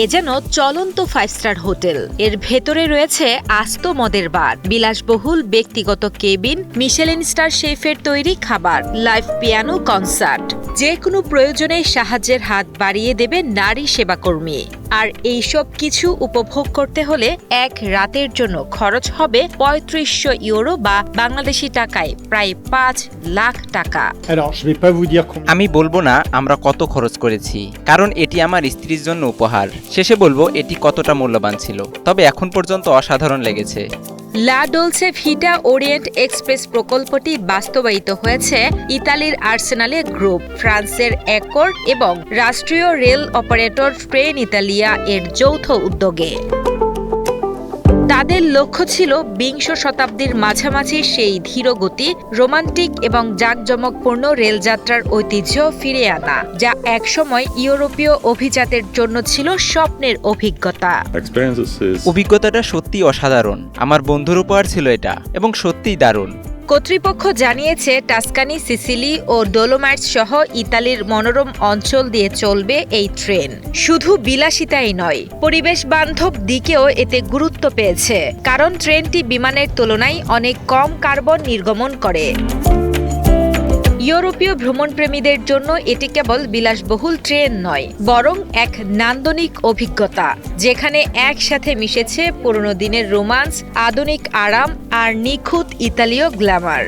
এ যেন চলন্ত 5 star hotel. এর ভেতরে রয়েছে আস্ত মদের বার, বিলাসবহুল ব্যক্তিগত কেবিন, মিশেলিন স্টার শেফের তৈরি খাবার, লাইভ পিয়ানো কনসার্ট। যে কোনো প্রয়োজনে সাহায্যের হাত বাড়িয়ে দেবে নারী সেবাকর্মী। আর এই সব কিছু উপভোগ করতে হলে এক রাতের জন্য খরচ হবে ৩৫০০ ইউরো বা বাংলাদেশি টাকায় প্রায় ৫ লাখ টাকা। আমি বলবো না আমরা কত খরচ করেছি, কারণ এটি আমার স্ত্রীর জন্য উপহার। শেষে বলবো এটি কতটা মূল্যবান ছিল, তবে এখন পর্যন্ত অসাধারণ লেগেছে। লা ডলসে ভিটা ওরিয়েন্ট এক্সপ্রেস প্রকল্পটি বাস্তবায়িত হয়েছে ইতালির আর্সেনালে গ্রুপ, ফ্রান্সের একর এবং রাষ্ট্রীয় রেল অপারেটর ট্রেন ইতালিয়া এর যৌথ উদ্যোগে। তাদের লক্ষ্য ছিল বিংশ শতাব্দীর মাঝামাঝি সেই ধীরগতি, রোমান্টিক এবং জাঁকজমকপূর্ণ রেলযাত্রার ঐতিহ্য ফিরে আনা, যা একসময় ইউরোপীয় অভিজাতের জন্য ছিল স্বপ্নের অভিজ্ঞতা। অভিজ্ঞতাটা সত্যিই অসাধারণ। আমার বন্ধুর উপহার ছিল এটা এবং সত্যিই দারুণ। কর্তৃপক্ষ জানিয়েছে টাস্কানি, সিসিলি ও ডোলোমাইটস সহ ইতালির মনোরম অঞ্চল দিয়ে চলবে এই ট্রেন। শুধু বিলাসিতাই নয়, পরিবেশ বান্ধব দিকেও এতে গুরুত্ব পেয়েছে, কারণ ট্রেনটি বিমানের তুলনায় অনেক কম কার্বন নির্গমন করে। ইউরোপীয় ভ্রমণপ্রেমীদের জন্য এটি কেবল বিলাসবহুল ট্রেন নয়, বরং এক নান্দনিক অভিজ্ঞতা, যেখানে একসাথে মিশেছে পুরনো দিনের রোমান্স, আধুনিক আরাম আর নিখুঁত ইতালীয় গ্ল্যামার।